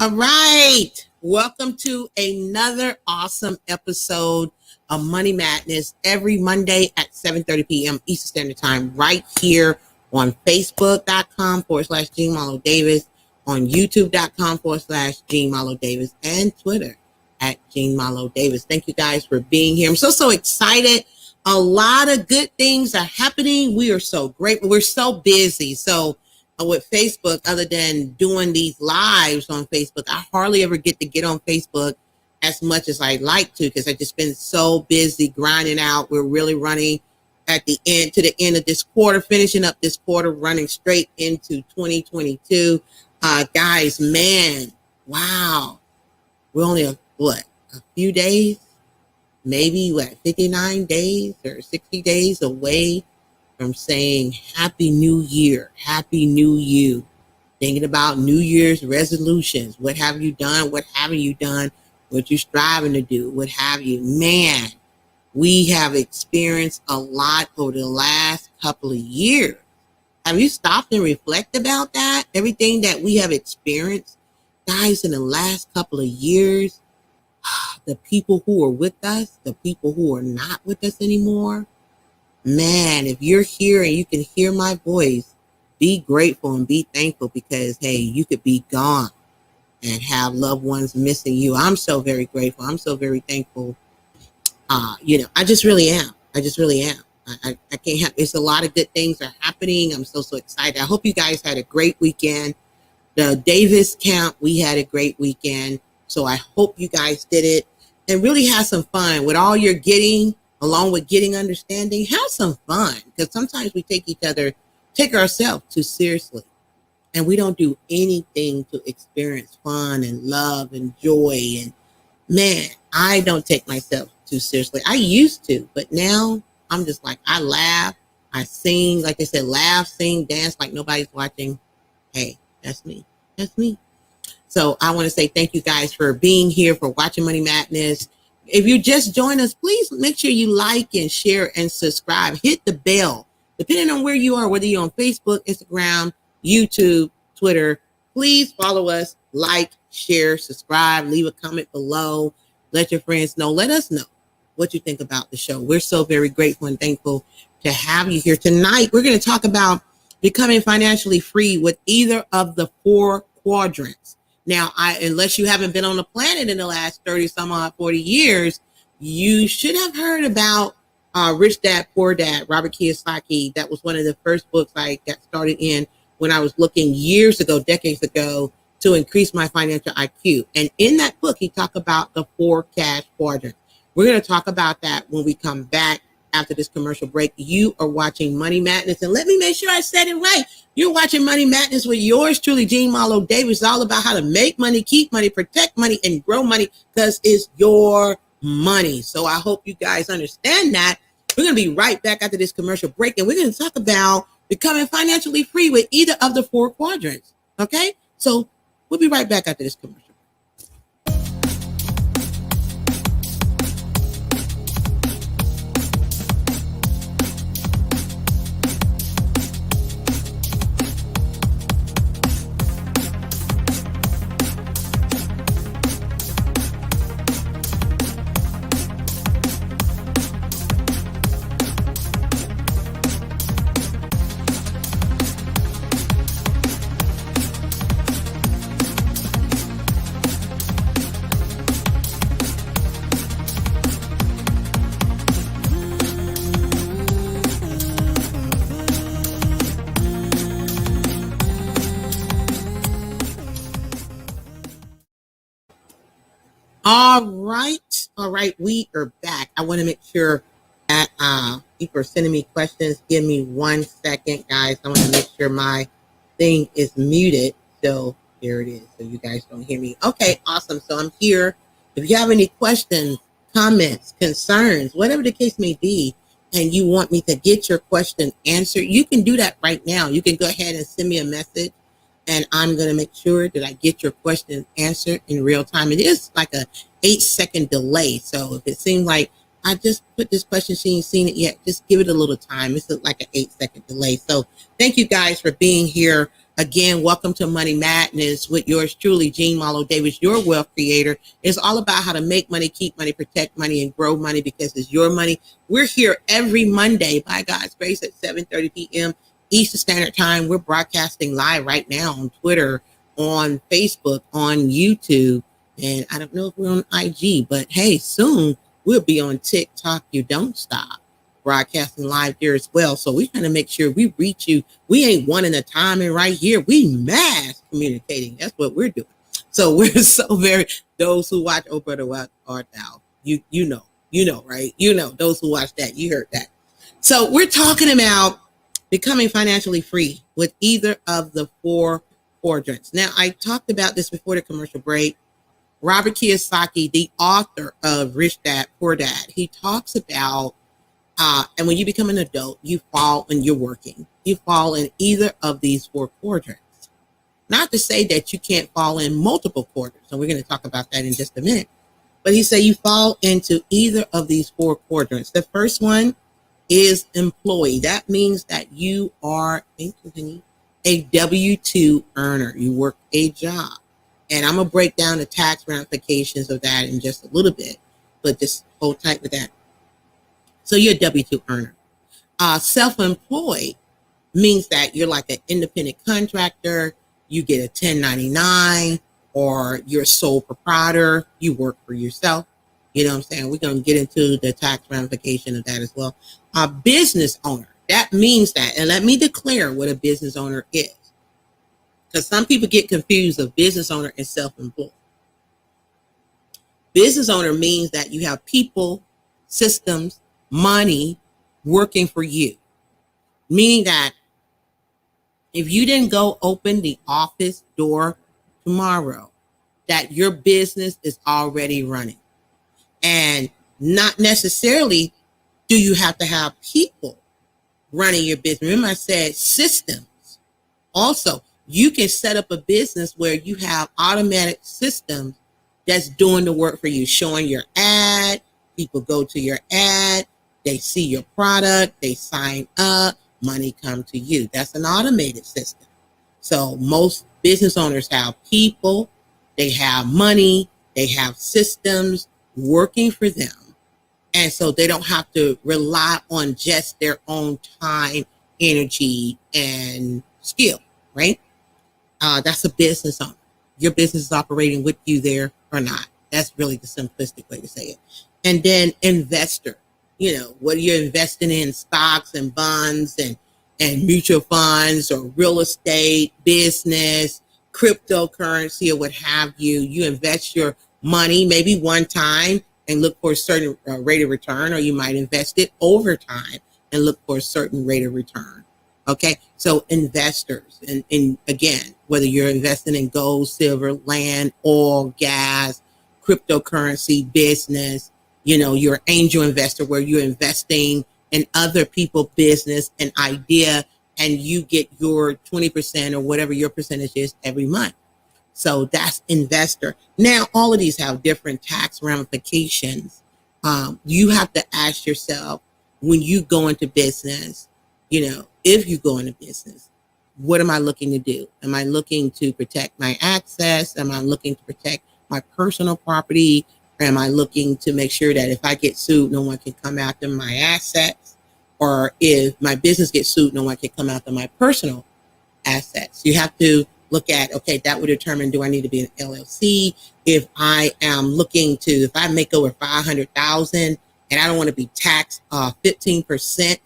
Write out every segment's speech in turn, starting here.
All right. Welcome to another awesome episode of Money Madness every Monday at 7:30 p.m. Eastern Standard Time right here on Facebook.com/Gene Marlo Davis, on YouTube.com/Gene Marlo Davis, and Twitter at Gene Marlo Davis. Thank you guys for being here. I'm so excited. A lot of good things are happening. We are so grateful. We're so busy. So with Facebook, other than doing these lives on Facebook, I hardly ever get on Facebook as much as I like to, because I've just been so busy grinding out. We're really running to the end of this quarter, finishing up this quarter, running straight into 2022. Guys, man, wow. We're only a few days, maybe 59 days or 60 days away from saying Happy New Year, Happy New You. Thinking about New Year's resolutions. What have you done? What haven't you done? What you're striving to do? What have you? Man, we have experienced a lot over the last couple of years. Have you stopped and reflect about that? Everything that we have experienced, guys, in the last couple of years, the people who are with us, the people who are not with us anymore. Man, if you're here and you can hear my voice, be grateful and be thankful, because, hey, you could be gone and have loved ones missing you. I'm so very grateful. I'm so very thankful. I just really am. I can't have, it's a lot of good things are happening. I'm so excited. I hope you guys had a great weekend. The Davis camp, we had a great weekend. So I hope you guys did it and really have some fun with all you're getting. Along with getting understanding, have some fun, because sometimes we take ourselves too seriously, and we don't do anything to experience fun and love and joy. And man, I don't take myself too seriously. I used to, but now I'm just like, I laugh, I sing, like I said, laugh, sing, dance like nobody's watching. Hey, that's me. So I want to say thank you guys for being here, for watching Money Madness. If you just join us, please make sure you like and share and subscribe. Hit the bell, depending on where you are, whether you're on Facebook, Instagram, YouTube, Twitter. Please follow us, like, share, subscribe, leave a comment below. Let your friends know. Let us know what you think about the show. We're so very grateful and thankful to have you here. Tonight, we're going to talk about becoming financially free with either of the 4 quadrants. Now, unless you haven't been on the planet in the last 30 some odd 40 years, you should have heard about Rich Dad, Poor Dad, Robert Kiyosaki. That was one of the first books I got started in when I was looking decades ago, to increase my financial IQ. And in that book, he talked about the 4 cash quadrants. We're going to talk about that when we come back after this commercial break. You are watching Money Madness, and let me make sure I said it right. You're watching Money Madness with yours truly, Gene Marlo Davis. It's all about how to make money, keep money, protect money, and grow money, because it's your money. So I hope you guys understand that. We're going to be right back after this commercial break, and we're going to talk about becoming financially free with either of the 4 quadrants. Okay? So we'll be right back after this commercial. All right, we are back. I want to make sure that people are sending me questions. Give me 1 second, guys. I want to make sure my thing is muted. So here it is, so you guys don't hear me. Okay, awesome. So I'm here. If you have any questions, comments, concerns, whatever the case may be, and you want me to get your question answered, you can do that right now. You can go ahead and send me a message, and I'm going to make sure that I get your question answered in real time. It is like a 8-second delay. So if it seems like I just put this question, she ain't seen it yet, just give it a little time. It's like an 8-second delay. So thank you guys for being here. Again, welcome to Money Madness with yours truly, Jean Marlo Davis, your wealth creator. It's all about how to make money, keep money, protect money, and grow money because it's your money. We're here every Monday, by God's grace, at 7:30 p.m. Eastern Standard Time. We're broadcasting live right now on Twitter, on Facebook, on YouTube. And I don't know if we're on IG, but hey, soon we'll be on TikTok. You don't stop. Broadcasting live there as well. So we're trying to make sure we reach you. We ain't one at a time, and right here we mass communicating. That's what we're doing. So we're so very, those who watch Oh Brother What Art Thou, you know, right? You know, those who watch that, you heard that. So we're talking about becoming financially free with either of the 4 quadrants. Now, I talked about this before the commercial break. Robert Kiyosaki, the author of Rich Dad, Poor Dad, he talks about and when you become an adult, you fall and you're working. You fall in either of these 4 quadrants. Not to say that you can't fall in multiple quadrants, and we're going to talk about that in just a minute. But he said you fall into either of these 4 quadrants. The first one is employee. That means that you are a W-2 earner. You work a job. And I'm going to break down the tax ramifications of that in just a little bit, but just hold tight with that. So you're a W-2 earner. Self-employed means that you're like an independent contractor. You get a 1099, or you're a sole proprietor. You work for yourself. You know what I'm saying? We're going to get into the tax ramification of that as well. A business owner. That means that, and let me declare what a business owner is, because some people get confused of business owner and self-employed. Business owner means that you have people, systems, money working for you, meaning that if you didn't go open the office door tomorrow, that your business is already running. And not necessarily do you have to have people running your business. Remember I said systems. Also, you can set up a business where you have automatic systems that's doing the work for you, showing your ad. People go to your ad. They see your product, they sign up, money come to you. That's an automated system. So most business owners have people, they have money, they have systems working for them. And so they don't have to rely on just their own time, energy, and skill, right? That's a business owner. Your business is operating with you there or not. That's really the simplistic way to say it. And then investor. You know, whether you're investing in stocks and bonds and mutual funds or real estate, business, cryptocurrency, or what have you, you invest your money maybe one time and look for a certain rate of return, or you might invest it over time and look for a certain rate of return. Okay, so investors, and again, whether you're investing in gold, silver, land, oil, gas, cryptocurrency, business, you know, you're an angel investor where you're investing in other people's business and idea, and you get your 20% or whatever your percentage is every month. So that's investor. Now, all of these have different tax ramifications. You have to ask yourself, when you go into business, you know, if you go into business, what am I looking to do? Am I looking to protect my access? Am I looking to protect my personal property? Am I looking to make sure that if I get sued, no one can come after my assets? Or if my business gets sued, no one can come after my personal assets? You have to look at, okay, that would determine, do I need to be an LLC? If I am looking to, if I make over 500,000 and I don't want to be taxed 15%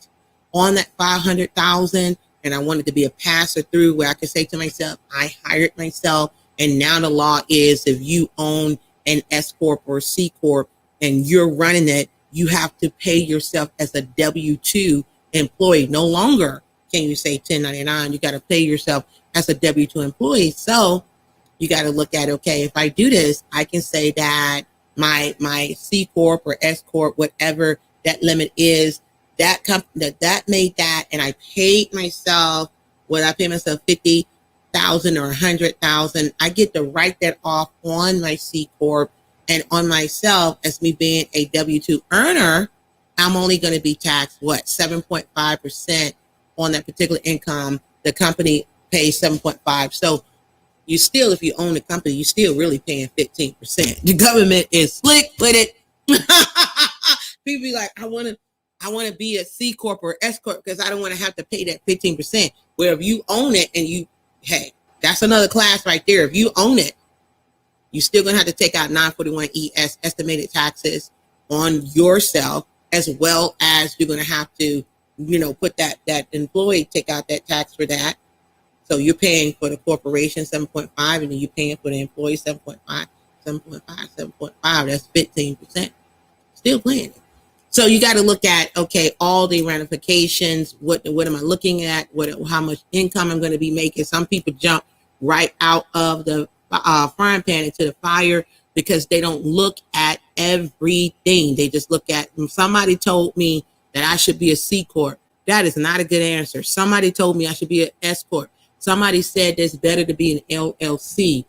on that 500,000, and I want it to be a passer through where I can say to myself, I hired myself, and now the law is if you own an S Corp or C Corp and you're running it, you have to pay yourself as a W-2 employee. No longer can you say 1099. You got to pay yourself as a W-2 employee. So you got to look at, okay, if I do this, I can say that my C Corp or S Corp, whatever that limit is, that company that made that, and I paid myself, whether I pay myself 50,000 or 100,000, I get to write that off on my C Corp, and on myself as me being a W-2 earner, I'm only going to be taxed 7.5% on that particular income. The company pay 7.5. So you still, if you own the company, you still really paying 15%. The government is slick with it. People be like, I want to be a C corp or S corp because I don't want to have to pay that 15%. Where if you own it and hey, that's another class right there. If you own it, you're still going to have to take out 941 ES estimated taxes on yourself, as well as you're going to have to, put that employee, take out that tax for that. So you're paying for the corporation 7.5, and then you're paying for the employee 7.5, 7.5. That's 15%. Still paying it. So you got to look at, okay, all the ramifications. What am I looking at? How much income I'm going to be making? Some people jump right out of the frying pan into the fire because they don't look at everything. They just look at, somebody told me that I should be a C corp. That is not a good answer. Somebody told me I should be an S corp. Somebody said it's better to be an LLC.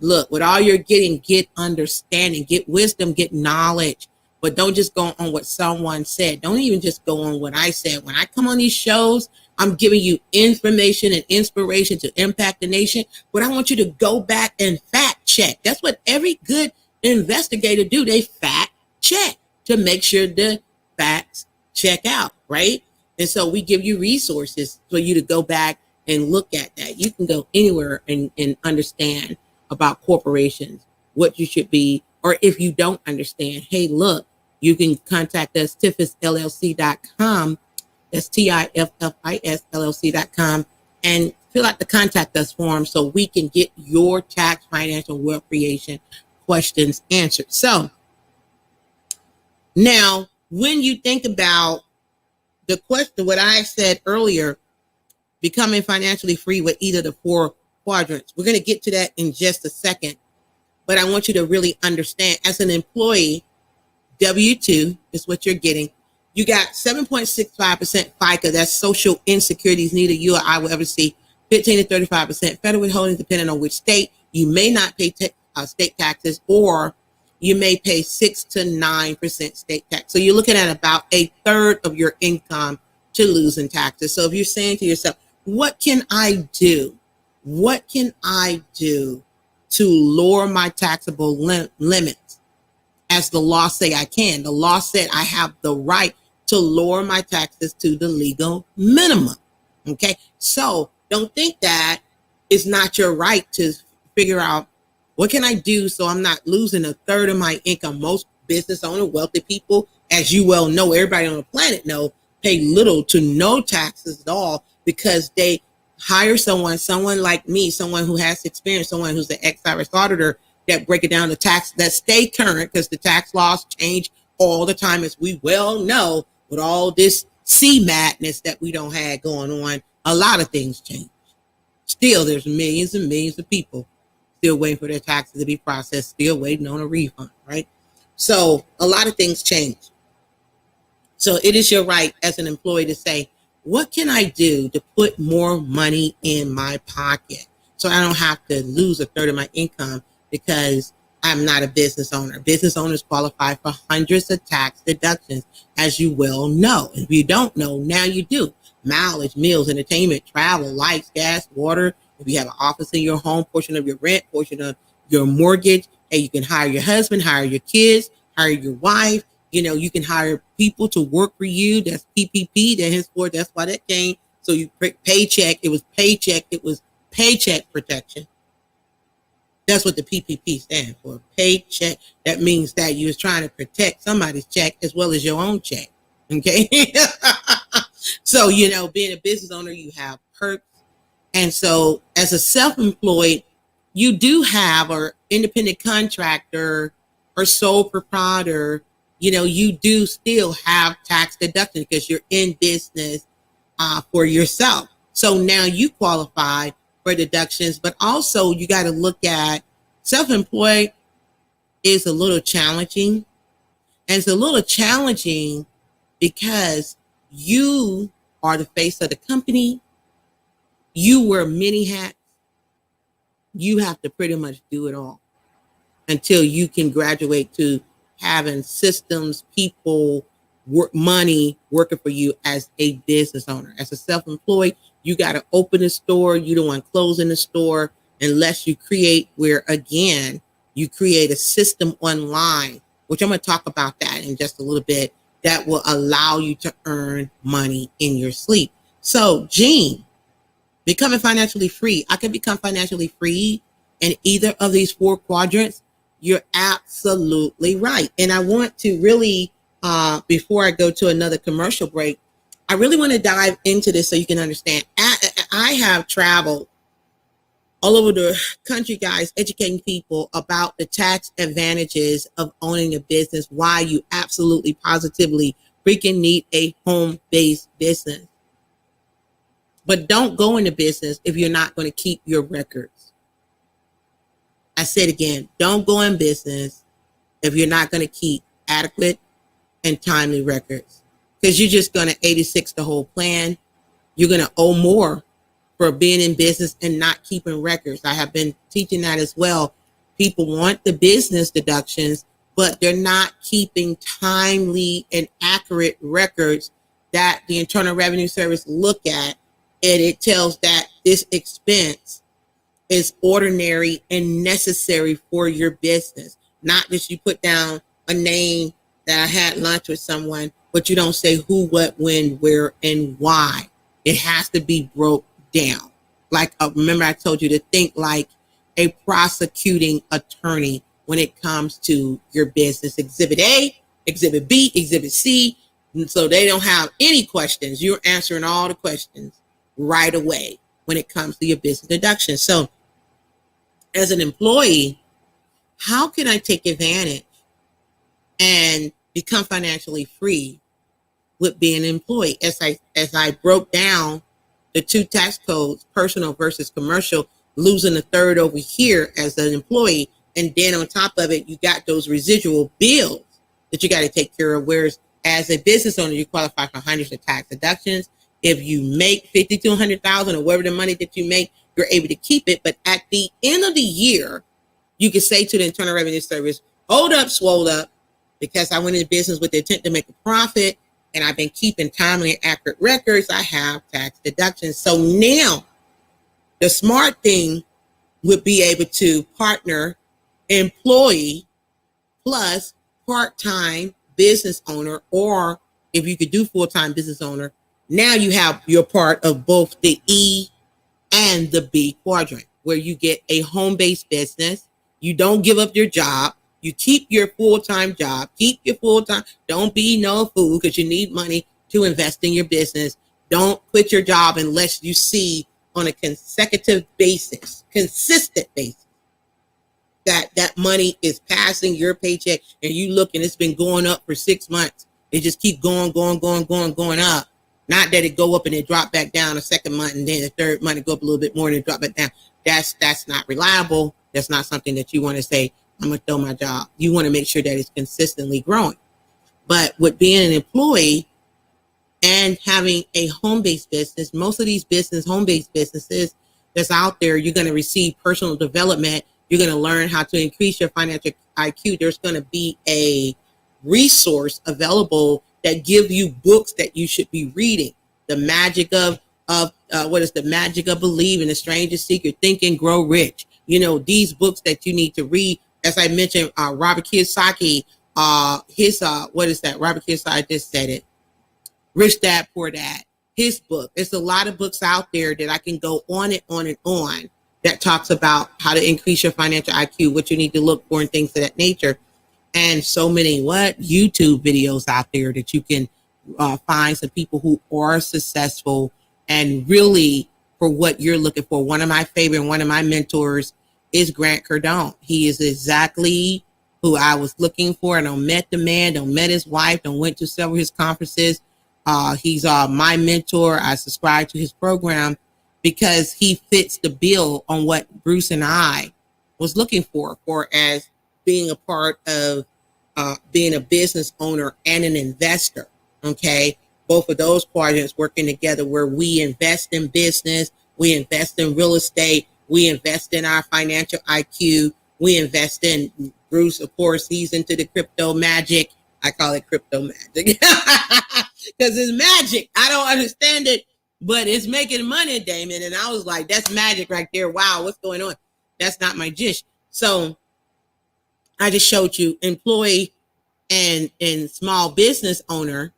Look, with all you're getting, get understanding, get wisdom, get knowledge. But don't just go on what someone said. Don't even just go on what I said. When I come on these shows, I'm giving you information and inspiration to impact the nation. But I want you to go back and fact check. That's what every good investigator do. They fact check to make sure the facts check out, right? And so we give you resources for you to go back and look at that. You can go anywhere and understand about corporations, what you should be, or if you don't understand, hey, look, you can contact us, tiffislllc.com. That's TIFFISLLC.com, and fill out the contact us form so we can get your tax, financial, wealth creation questions answered. So now, when you think about the question, what I said earlier, becoming financially free with either the 4 quadrants, we're going to get to that in just a second. But I want you to really understand, as an employee, W-2 is what you're getting. You got 7.65% FICA. That's social insecurities neither you or I will ever see. 15 to 35% federal withholding, depending on which state. You may not pay state taxes, or you may pay 6 to 9% state tax. So you're looking at about a third of your income to lose in taxes. So if you're saying to yourself, what can I do? What can I do to lower my taxable limits? As the law say I can. The law said I have the right to lower my taxes to the legal minimum. Okay, so don't think that it's not your right to figure out, what can I do so I'm not losing a third of my income? Most business owner, wealthy people, as you well know, everybody on the planet know, pay little to no taxes at all because they hire someone like me, someone who has experience, someone who's an ex-IRS auditor, that break it down to tax, that stay current, because the tax laws change all the time, as we well know. With all this C madness that we don't have going on, a lot of things change. Still, there's millions and millions of people still waiting for their taxes to be processed, still waiting on a refund, right? So a lot of things change. So it is your right as an employee to say, what can I do to put more money in my pocket so I don't have to lose a third of my income because I'm not a business owner? Business owners qualify for hundreds of tax deductions, as you well know. If you don't know, now you do. Mileage, meals, entertainment, travel, lights, gas, water. If you have an office in your home, portion of your rent, portion of your mortgage, and you can hire your husband, hire your kids, hire your wife. You can hire people to work for you. That's PPP. That's why that came. So you paycheck. It was paycheck protection. That's what the PPP stands for, paycheck. That means that you was trying to protect somebody's check as well as your own check. Okay. So, being a business owner, you have perks. And so as a self-employed, you do have, or independent contractor or sole proprietor, you do still have tax deduction because you're in business for yourself. So now you qualify for deductions, but also you got to look at self-employed is a little challenging. And it's a little challenging because you are the face of the company. You wear many hats. You have to pretty much do it all until you can graduate to having systems, people, money working for you as a business owner. As a self-employed, you got to open the store. You don't want closing the store unless you create where, again, you create a system online, which I'm going to talk about that in just a little bit, that will allow you to earn money in your sleep. So, Jean, becoming financially free. I can become financially free in either of these 4 quadrants. You're absolutely right. And I want to really, before I go to another commercial break, I really want to dive into this so you can understand. I have traveled all over the country, guys, educating people about the tax advantages of owning a business, why you absolutely positively freaking need a home-based business. But don't go into business if you're not going to keep your records. I said again, don't go in business if you're not going to keep adequate and timely records, because you're just going to 86 the whole plan. You're going to owe more for being in business and not keeping records. I have been teaching that as well. People want the business deductions, but they're not keeping timely and accurate records that the Internal Revenue Service look at, and it tells that this expense is ordinary and necessary for your business. Not just you put down a name that I had lunch with someone, but you don't say who, what, when, where, and why. It has to be broke down. Like, remember I told you to think like a prosecuting attorney when it comes to your business. Exhibit A, Exhibit B, Exhibit C. And so they don't have any questions. You're answering all the questions right away when it comes to your business deduction. So as an employee, how can I take advantage and become financially free with being an employee? As I broke down the 2 tax codes, personal versus commercial, losing a third over here as an employee, and then on top of it, you got those residual bills that you got to take care of. Whereas as a business owner, you qualify for hundreds of tax deductions. If you make $50,000 to $100,000 or whatever the money that you make, you're able to keep it. But at the end of the year, you can say to the Internal Revenue Service, hold up, swole up, because I went into business with the intent to make a profit, and I've been keeping timely and accurate records. I have tax deductions. So now the smart thing would be able to partner employee plus part-time business owner, or if you could do full-time business owner, now you have your part of both the E and the B quadrant, where you get a home-based business. You don't give up your job. You keep your full-time job. Keep your full-time. Don't be no fool, because you need money to invest in your business. Don't quit your job unless you see on a consistent basis, that money is passing your paycheck, and you look and it's been going up for 6 months. It just keep going up. Not that it go up and it drop back down a second month, and then the third month it go up a little bit more and it drop back down. That's not reliable. That's not something that you want to say, I'm going to throw my job. You want to make sure that it's consistently growing. But with being an employee and having a home-based business, most of these home-based businesses that's out there, you're going to receive personal development. You're going to learn how to increase your financial IQ. There's going to be a resource available that give you books that you should be reading. The magic of what is the magic of believing, the strangest secret, Think and Grow Rich. You know, these books that you need to read. As I mentioned, Robert Kiyosaki, what is that? Robert Kiyosaki just said it. Rich Dad, Poor Dad. His book. There's a lot of books out there that I can go on and on and on that talks about how to increase your financial IQ, what you need to look for, and things of that nature. And so many YouTube videos out there that you can find some people who are successful and really for what you're looking for. One of my favorite, one of my mentors is Grant Cardone. He is exactly who I was looking for. And I met the man, met his wife, went to several of his conferences. He's my mentor. I subscribe to his program because he fits the bill on what Bruce and I was looking for as being a part of being a business owner and an investor. Okay. Both of those quadrants working together, where we invest in business, we invest in real estate, we invest in our financial IQ, we invest in Bruce, of course, he's into the crypto magic. I call it crypto magic because it's magic. I don't understand it, but it's making money, Damon. And I was like, that's magic right there. Wow, what's going on? That's not my dish. So I just showed you employee and small business owner,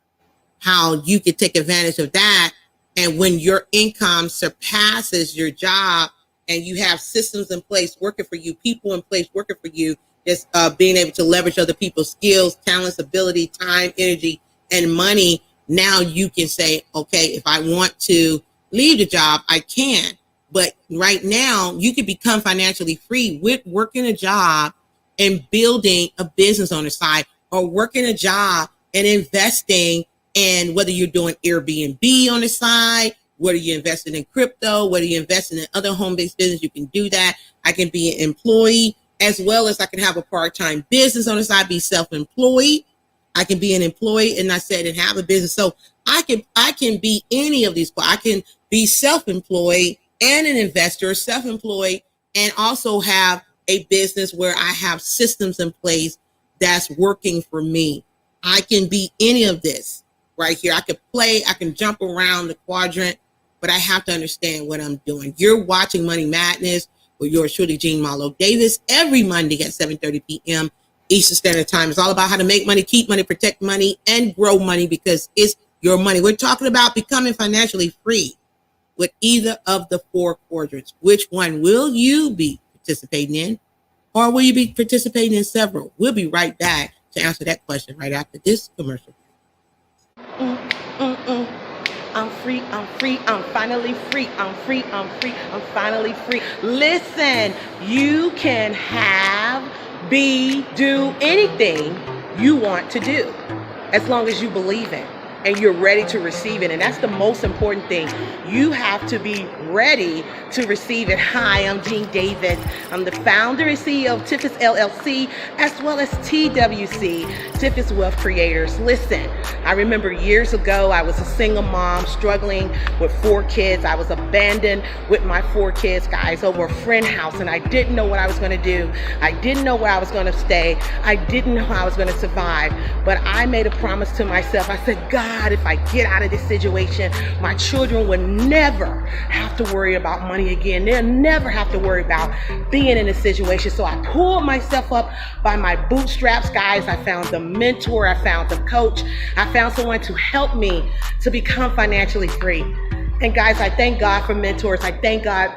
how you could take advantage of that. And when your income surpasses your job and you have systems in place working for you, people in place working for you, just being able to leverage other people's skills, talents, ability, time, energy, and money. Now you can say, okay, if I want to leave the job, I can. But right now, you can become financially free with working a job and building a business on the side, or working a job and investing in, whether you're doing Airbnb on the side, whether you're investing in crypto, whether you're investing in other home-based business, you can do that. I can be an employee, as well as I can have a part-time business on the side, be self-employed. I can be an employee, and I said, and have a business. So I can be any of these. I can be self-employed and an investor, self-employed, and also have a business where I have systems in place that's working for me. I can be any of this right here. I can play, I can jump around the quadrant, but I have to understand what I'm doing. You're watching Money Madness with yours truly, Jean Marlo Davis, every Monday at 7:30 p.m. Eastern Standard Time. It's all about how to make money, keep money, protect money, and grow money, because it's your money. We're talking about becoming financially free with either of the 4 quadrants. Which one will you be participating in? Or will you be participating in several? We'll be right back to answer that question right after this commercial. I'm free, I'm free, I'm finally free, I'm free, I'm free, I'm finally free. Listen, you can have, be, do anything you want to do, as long as you believe it and you're ready to receive it. And that's the most important thing. You have to be ready to receive it. Hi, I'm Jean Davis. I'm the founder and CEO of Tiffis LLC, as well as TWC, Tiffis Wealth Creators. Listen, I remember years ago, I was a single mom struggling with 4 kids. I was abandoned with my 4 kids, guys, over a friend house, and I didn't know what I was going to do. I didn't know where I was going to stay. I didn't know how I was going to survive. But I made a promise to myself. I said, God, if I get out of this situation, my children will never have to worry about money again. They'll never have to worry about being in a situation. So I pulled myself up by my bootstraps, guys. I found the mentor, I found the coach, I found someone to help me to become financially free. And guys, I thank God for mentors. I thank God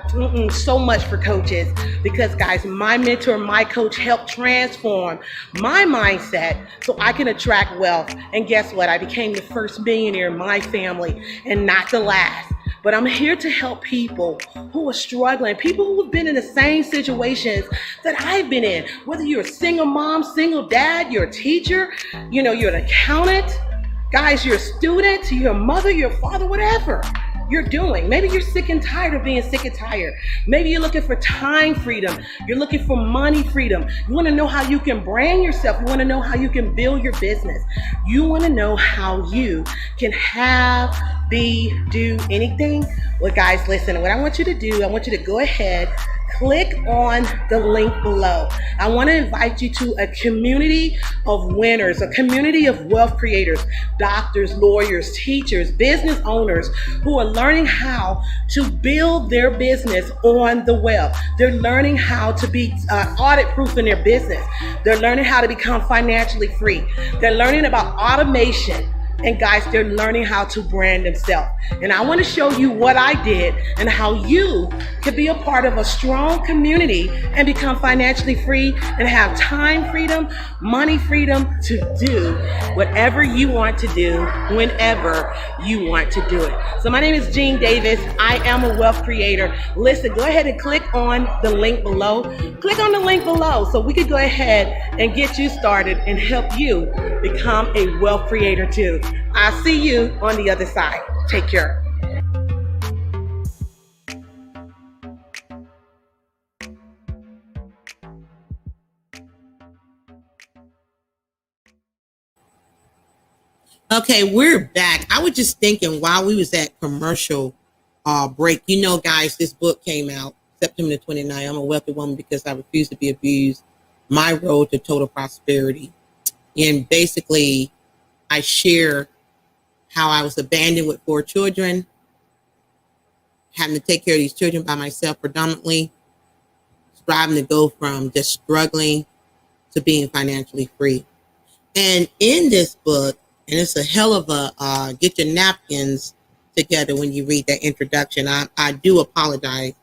so much for coaches, because guys, my mentor, my coach helped transform my mindset so I can attract wealth. And guess what? I became the first millionaire in my family, and not the last. But I'm here to help people who are struggling, people who have been in the same situations that I've been in. Whether you're a single mom, single dad, you're a teacher, you're an accountant, guys, you're a student, you're a mother, you're a father, whatever you're doing. Maybe you're sick and tired of being sick and tired. Maybe you're looking for time freedom. You're looking for money freedom. You want to know how you can brand yourself. You want to know how you can build your business. You want to know how you can have, be, do anything. Well, guys, listen, what I want you to do, I want you to go ahead, click on the link below. I want to invite you to a community of winners, a community of wealth creators, doctors, lawyers, teachers, business owners who are learning how to build their business on the web. They're learning how to be audit proof in their business. They're learning how to become financially free. They're learning about automation. And guys, they're learning how to brand themselves. And I want to show you what I did and how you could be a part of a strong community and become financially free and have time freedom, money freedom to do whatever you want to do whenever you want to do it. So my name is Jean Davis. I am a wealth creator. Listen, go ahead and click on the link below. Click on the link below so we could go ahead and get you started and help you become a wealth creator too. I'll see you on the other side. Take care. Okay, we're back. I was just thinking while we was at commercial break, guys, this book came out September 29th. I'm a wealthy woman because I refuse to be abused. My road to total prosperity. And basically, I share how I was abandoned with 4 children, having to take care of these children by myself predominantly, striving to go from just struggling to being financially free. And in this book, and it's a hell of a get your napkins together when you read that introduction. I do apologize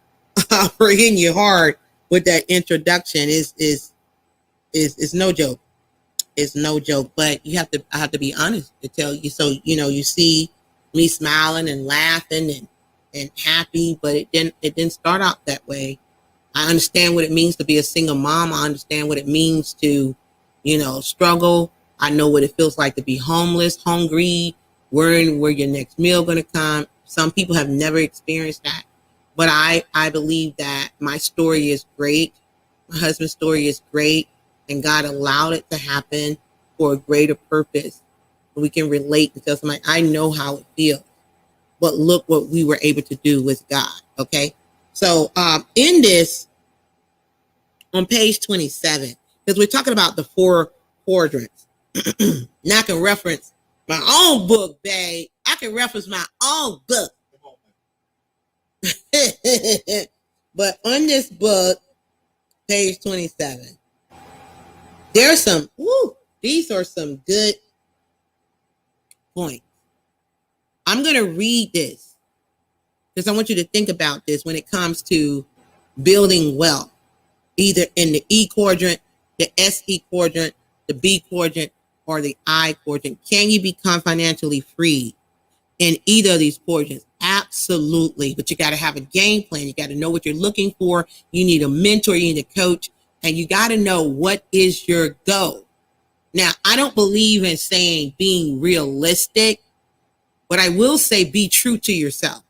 for hitting you hard with that introduction. Is no joke. It's no joke. But I have to be honest to tell you. So you see me smiling and laughing and happy, but it didn't start out that way. I understand what it means to be a single mom. I understand what it means to, struggle. I know what it feels like to be homeless, hungry, worrying where your next meal going to come. Some people have never experienced that. But I believe that my story is great. My husband's story is great. And God allowed it to happen for a greater purpose. We can relate because I know how it feels. But look what we were able to do with God. Okay. So in this, on page 27, because we're talking about the 4 quadrants. Now I can reference my own book, babe. I can reference my own book. But on this book, page 27, there's these are some good points. I'm going to read this because I want you to think about this when it comes to building wealth, either in the E quadrant, the SE quadrant, the B quadrant, or the I quadrant. Can you become financially free in either of these quadrants? Absolutely. But you got to have a game plan. You got to know what you're looking for. You need a mentor. You need a coach. And you got to know what is your goal. Now, I don't believe in saying being realistic, but I will say be true to yourself.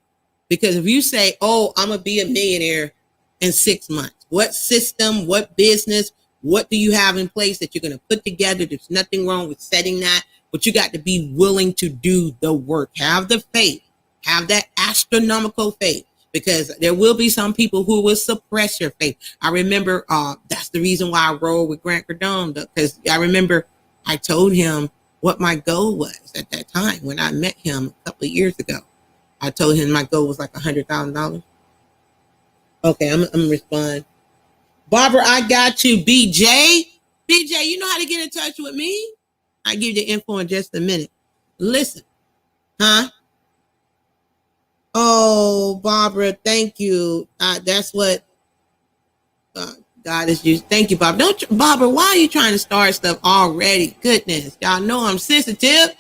Because if you say, oh, I'm going to be a millionaire in 6 months, what system, what business, what do you have in place that you're going to put together? There's nothing wrong with setting that, but you got to be willing to do the work. Have the faith. Have that astronomical faith, because there will be some people who will suppress your faith. I remember that's the reason why I rolled with Grant Cardone, because I remember I told him what my goal was at that time when I met him a couple of years ago. I told him my goal was like $100,000. Okay, I'm going to respond. Barbara, I got you. BJ, you know how to get in touch with me? I'll give you the info in just a minute. Listen, huh? Oh, Barbara, thank you. That's what God is used. Thank you, Barbara. Barbara, why are you trying to start stuff already? Goodness, y'all know I'm sensitive.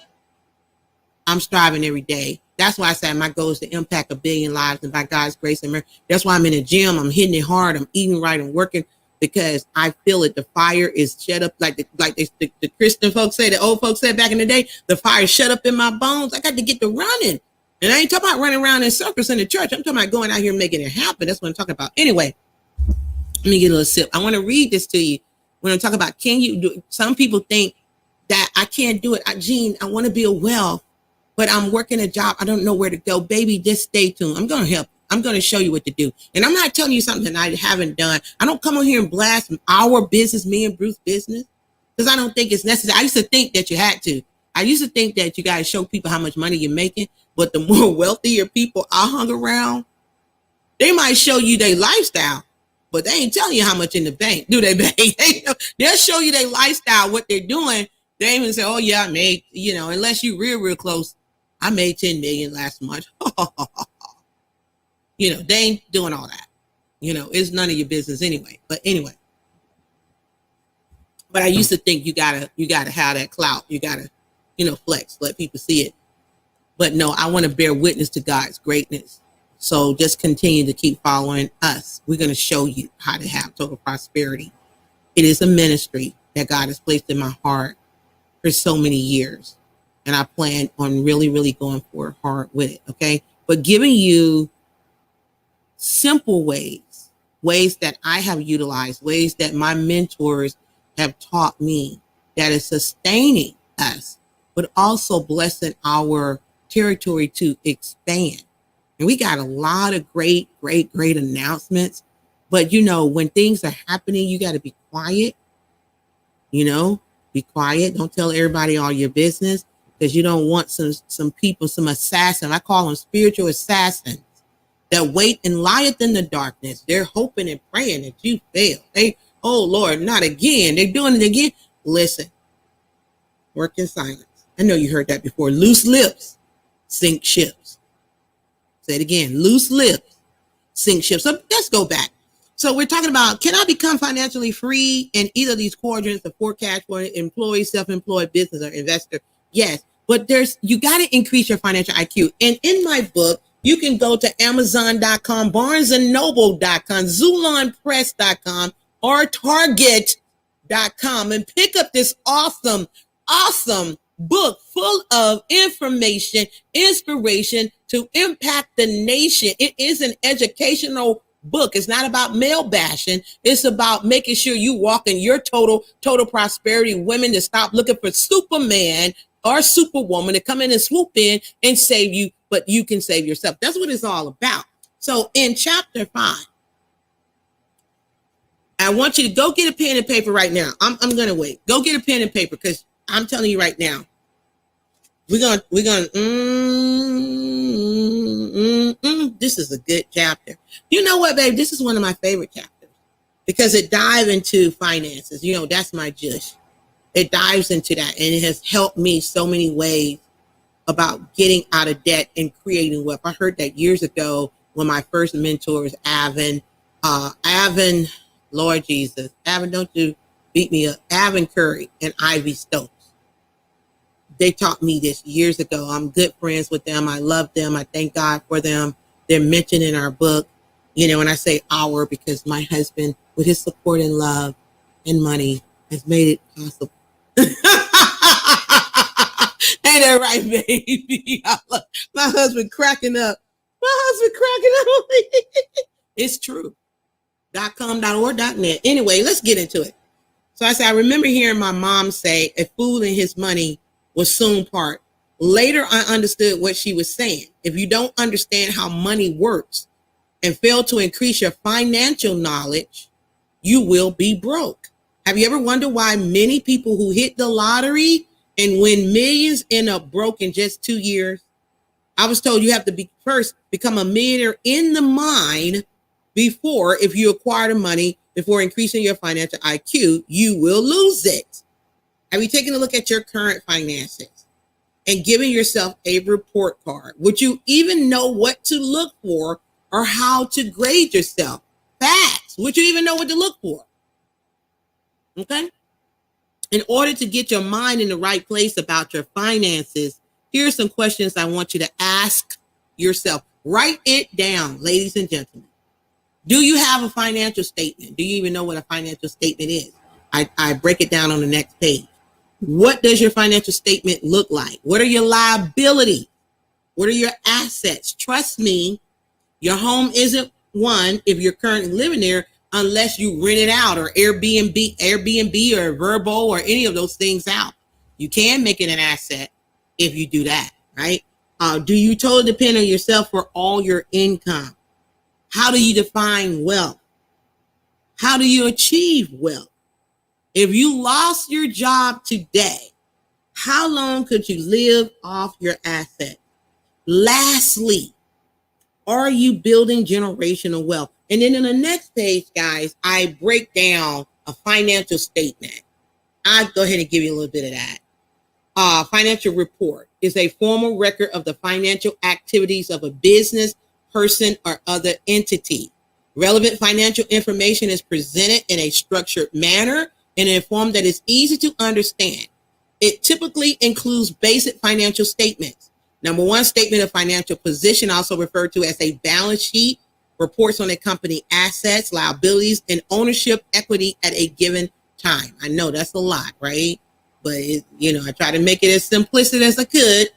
I'm striving every day. That's why I said my goal is to impact 1 billion lives, and by God's grace and mercy. That's why I'm in the gym. I'm hitting it hard. I'm eating right. I'm working because I feel it. The fire is shut up, like the Christian folks say, the old folks said back in the day. The fire shut up in my bones. I got to get to running, and I ain't talking about running around in circles in the church. I'm talking about going out here and making it happen. That's what I'm talking about. Anyway, let me get a little sip. I want to read this to you. When I'm talking about, can you do? Some people think that I can't do it. Jean, I want to build wealth, but I'm working a job. I don't know where to go. Baby, just stay tuned. I'm going to help. I'm going to show you what to do. And I'm not telling you something I haven't done. I don't come on here and blast our business, me and Bruce's business, because I don't think it's necessary. I used to think that you had to. I used to think that you got to show people how much money you're making. But the more wealthier people I hung around, they might show you their lifestyle, but they ain't telling you how much in the bank, do they, babe? They'll show you their lifestyle, what they're doing. They ain't even say, oh, yeah, I made, unless you real close, I made 10 million last month. They ain't doing all that. It's none of your business anyway. But anyway. But I used to think you gotta have that clout. You gotta, flex, let people see it. But no, I want to bear witness to God's greatness. So just continue to keep following us. We're going to show you how to have total prosperity. It is a ministry that God has placed in my heart for so many years. And I plan on really, really going for hard with it. Okay. But giving you simple ways that I have utilized, ways that my mentors have taught me, that is sustaining us, but also blessing our territory to expand. And we got a lot of great announcements. But, when things are happening, you got to be quiet. Be quiet. Don't tell everybody all your business, because you don't want some people, some assassins. I call them spiritual assassins, that wait and lieth in the darkness. They're hoping and praying that you fail. Oh Lord, not again. They're doing it again. Listen, work in silence. I know you heard that before. Loose lips sink ships. Say it again. Loose lips sink ships. So let's go back. So we're talking about, can I become financially free in either of these quadrants, the forecast for employee, self-employed, business, or investor? Yes, but you got to increase your financial IQ. And in my book, you can go to Amazon.com, BarnesandNoble.com, ZulonPress.com, or Target.com and pick up this awesome book full of information, inspiration to impact the nation. It is an educational book. It's not about male bashing. It's about making sure you walk in your total prosperity. Women to stop looking for Superman or Superwoman to come in and swoop in and save you, but you can save yourself. That's what it's all about. So in chapter 5, I want you to go get a pen and paper right now. I'm going to wait. Go get a pen and paper, because I'm telling you right now, we're going this is a good chapter. You know what, babe? This is one of my favorite chapters because it dives into finances. You know, that's my jush. It dives into that, and it has helped me so many ways about getting out of debt and creating wealth. I heard that years ago when my first mentor was Avin, Lord Jesus, Avin, don't you beat me up. Avin Curry and Ivy Stokes. They taught me this years ago. I'm good friends with them. I love them. I thank God for them. They're mentioned in our book. You know, and I say our because my husband, with his support and love and money, has made it possible. Ain't that right, baby? My husband cracking up. It's true. .com.org.net. Anyway, let's get into it. So I said, I remember hearing my mom say, a fool and his money will soon part. Later, I understood what she was saying. If you don't understand how money works and fail to increase your financial knowledge, you will be broke. Have you ever wondered why many people who hit the lottery and win millions end up broke in just 2 years? I was told you have to become a millionaire in the mind before, if you acquire the money before increasing your financial IQ, you will lose it. Have you taken a look at your current finances and given yourself a report card? Would you even know what to look for or how to grade yourself? Facts. Would you even know what to look for? Okay. In order to get your mind in the right place about your finances, here's some questions I want you to ask yourself. Write it down, ladies and gentlemen. Do you have a financial statement? Do you even know what a financial statement is? I break it down on the next page. What does your financial statement look like? What are your liabilities? What are your assets? Trust me, your home isn't one if you're currently living there unless you rent it out or Airbnb or Verbo or any of those things out. You can make it an asset if you do that, right? Do you totally depend on yourself for all your income? How do you define wealth? How do you achieve wealth? If you lost your job today, how long could you live off your assets? Lastly, are you building generational wealth? And then in the next page, guys, I break down a financial statement. I'll go ahead and give you a little bit of that. Financial report is a formal record of the financial activities of a business, person, or other entity. Relevant financial information is presented in a structured manner and in a form that is easy to understand. It typically includes basic financial statements. Number one, statement of financial position, also referred to as a balance sheet, reports on a company assets, liabilities, and ownership equity at a given time. I know that's a lot, right? But I try to make it as simplistic as I could.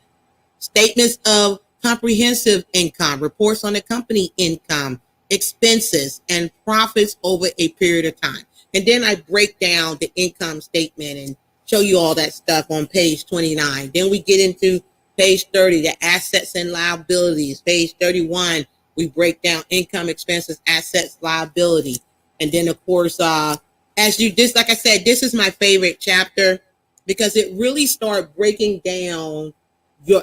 Statements of comprehensive income, reports on the company income, expenses, and profits over a period of time. And then I break down the income statement and show you all that stuff on page 29. Then we get into page 30, the assets and liabilities. Page 31, we break down income, expenses, assets, liability. And then, of course, like I said, this is my favorite chapter because it really starts breaking down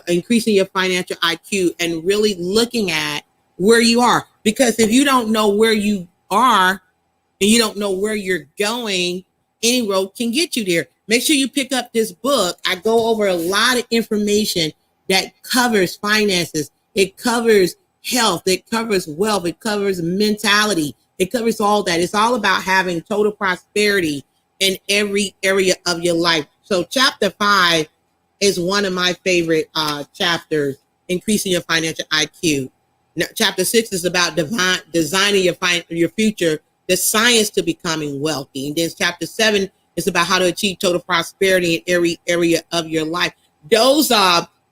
increasing your financial IQ and really looking at where you are. Because if you don't know where you are and you don't know where you're going, any road can get you there. Make sure you pick up this book. I go over a lot of information that covers finances. It covers health. It covers wealth. It covers mentality. It covers all that. It's all about having total prosperity in every area of your life. So chapter 5 is one of my favorite chapters, increasing your financial IQ. Now, chapter 6 is about designing your future, the science to becoming wealthy. And then chapter 7 is about how to achieve total prosperity in every area of your life. Those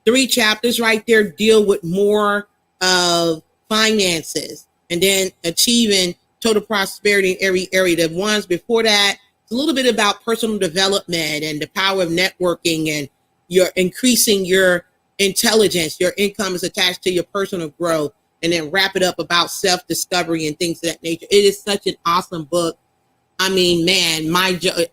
3 chapters right there deal with more of finances, and then achieving total prosperity in every area. The ones before that, it's a little bit about personal development and the power of networking, and you're increasing your intelligence. Your income is attached to your personal growth, and then wrap it up about self-discovery and things of that nature. It is such an awesome book. I mean, man,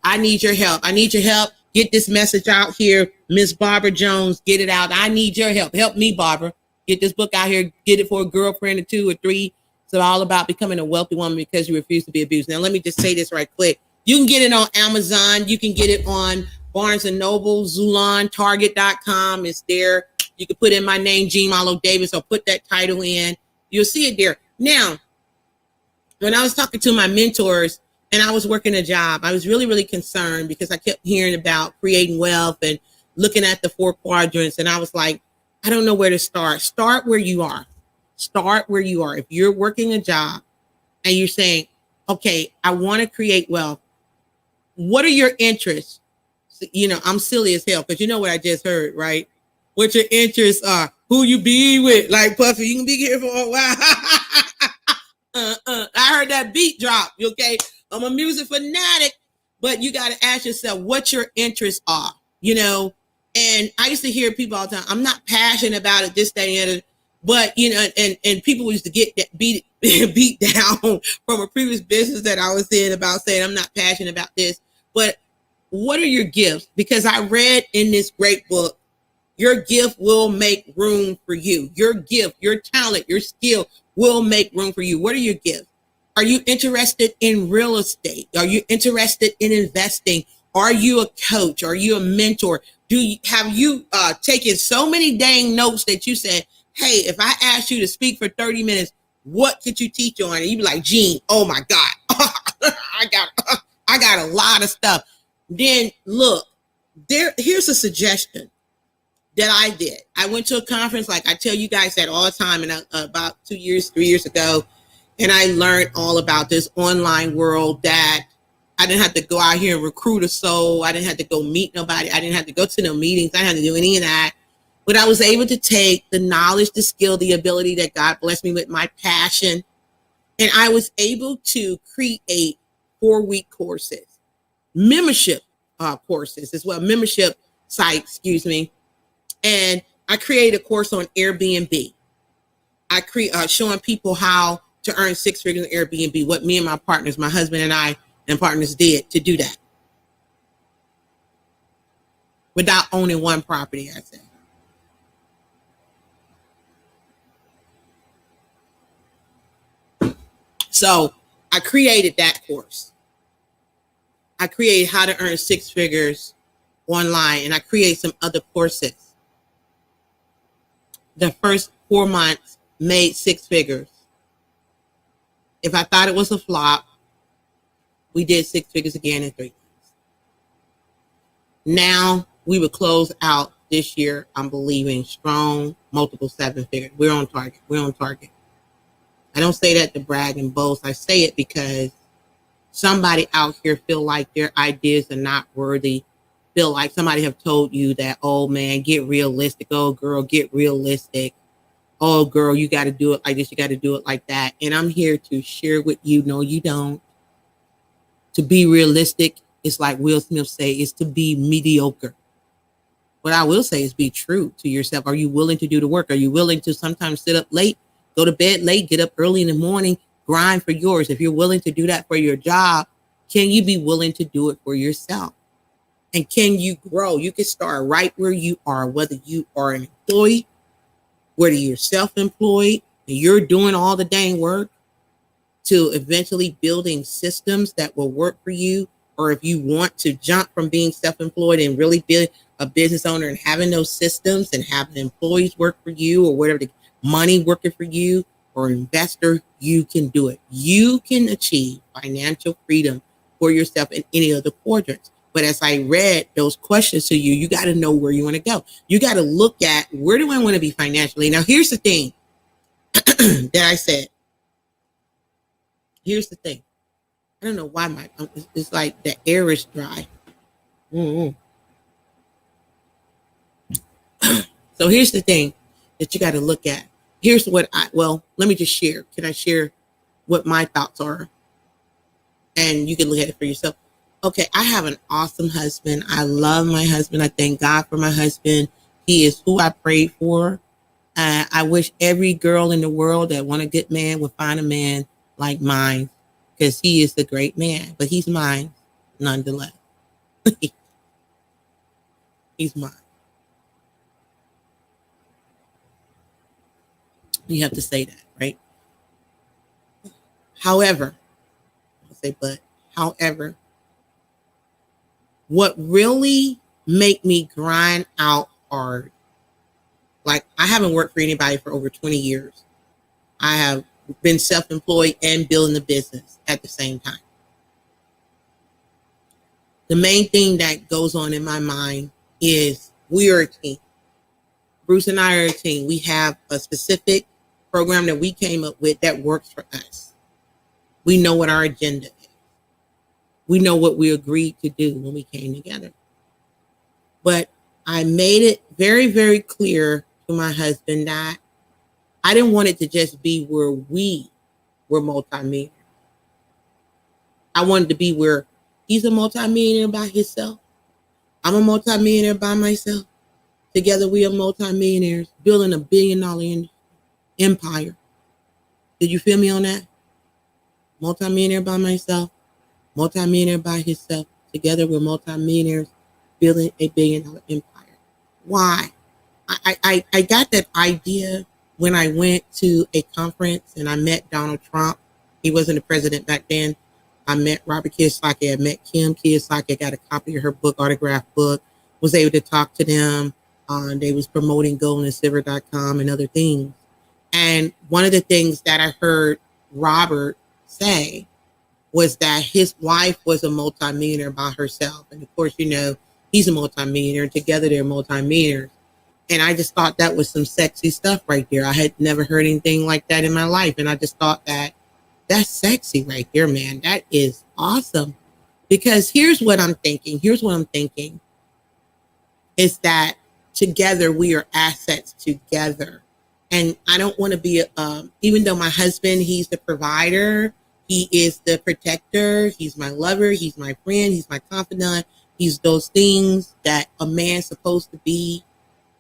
I need your help. I need your help. Get this message out here. Miss Barbara Jones, get it out. I need your help. Help me, Barbara. Get this book out here. Get it for a girlfriend or 2 or 3. It's all about becoming a wealthy woman because you refuse to be abused. Now, let me just say this right quick. You can get it on Amazon. You can get it on Barnes & Noble, Zulon, Target.com. It's there. You can put in my name, Jean Marlo Davis, or put that title in. You'll see it there. Now, when I was talking to my mentors and I was working a job, I was really, really concerned because I kept hearing about creating wealth and looking at the 4 quadrants. And I was like, I don't know where to start. Start where you are. Start where you are. If you're working a job and you're saying, okay, I want to create wealth, what are your interests? You know, I'm silly as hell because you know what I just heard, right? What your interests are, who you be with. Like, Puffy, you can be here for a while. I heard that beat drop, okay? I'm a music fanatic, but you got to ask yourself what your interests are, you know? And I used to hear people all the time, I'm not passionate about it, this, that, and the other. But, you know, and people used to get that beat down from a previous business that I was in about saying, I'm not passionate about this. But what are your gifts? Because I read in this great book, your gift will make room for you. Your gift, your talent, your skill will make room for you. What are your gifts? Are you interested in real estate? Are you interested in investing? Are you a coach? Are you a mentor? Have you taken so many dang notes that you said, hey, if I asked you to speak for 30 minutes, what could you teach on? And you'd be like, Gene, oh my God, I got a lot of stuff. Then look, here's a suggestion that I did. I went to a conference, like I tell you guys that all the time, and about 3 years ago, and I learned all about this online world that I didn't have to go out here and recruit a soul. I didn't have to go meet nobody. I didn't have to go to no meetings. I didn't have to do any of that. But I was able to take the knowledge, the skill, the ability that God blessed me with, my passion, and I was able to create 4-week courses, membership courses as well, membership site, excuse me. And I created a course on Airbnb. I showing people how to earn 6 figures on Airbnb, what me and my partners, my husband and I and partners did to do that without owning one property, I said. So I created that course. I created how to earn 6 figures online, and I created some other courses. The first 4 months made 6 figures. If I thought it was a flop, we did 6 figures again in 3 months. Now we will close out this year, I'm believing, strong, multiple 7 figures. We're on target. We're on target. I don't say that to brag and boast. I say it because somebody out here feel like their ideas are not worthy. Feel like somebody have told you that, oh man, get realistic. Oh girl, get realistic. Oh girl, you got to do it like this. You got to do it like that. And I'm here to share with you. No, you don't. To be realistic, it's like Will Smith say, is to be mediocre. What I will say is be true to yourself. Are you willing to do the work? Are you willing to sometimes sit up late, go to bed late, get up early in the morning, grind for yours? If you're willing to do that for your job, can you be willing to do it for yourself? And can you grow? You can start right where you are, whether you are an employee, whether you're self-employed, and you're doing all the dang work to eventually building systems that will work for you, or if you want to jump from being self-employed and really be a business owner and having those systems and having employees work for you, or whatever, the money working for you, or investor, you can do it. You can achieve financial freedom for yourself in any of the quadrants. But as I read those questions to you, you got to know where you want to go. You got to look at, where do I want to be financially? Now, here's the thing that I said. Here's the thing. I don't know why it's like the air is dry. Mm-hmm. So here's the thing that you got to look at. Here's what let me just share. Can I share what my thoughts are? And you can look at it for yourself. Okay, I have an awesome husband. I love my husband. I thank God for my husband. He is who I prayed for. I wish every girl in the world that want a good man would find a man like mine, because he is a great man, but he's mine nonetheless. He's mine. You have to say that, right? However, what really make me grind out hard, like I haven't worked for anybody for over 20 years. I have been self-employed and building the business at the same time. The main thing that goes on in my mind is we are a team. Bruce and I are a team. We have a specific program that we came up with that works for us. We know what our agenda is. We know what we agreed to do when we came together. But I made it very, very clear to my husband that I didn't want it to just be where we were multimillionaires. I wanted to be where he's a multimillionaire by himself. I'm a multimillionaire by myself. Together we are multimillionaires building $1 billion empire. Did you feel me on that? Multimillionaire by myself, multimillionaire by himself. Together we're multimillionaires building $1 billion empire. Why? I got that idea when I went to a conference and I met Donald Trump. He wasn't the president back then. I met Robert Kiyosaki. I met Kim Kiyosaki. I got a copy of her book, autographed book. Was able to talk to them. They was promoting goldandsilver.com and other things. And one of the things that I heard Robert say was that his wife was a multimillionaire by herself. And of course, you know, he's a multimillionaire. Together they're multimillionaires. And I just thought that was some sexy stuff right there. I had never heard anything like that in my life. And I just thought that's sexy right there, man. That is awesome. Because here's what I'm thinking. Is that together we are assets together. And I don't want to be, even though my husband, he's the provider, he is the protector, he's my lover, he's my friend, he's my confidant, he's those things that a man's supposed to be.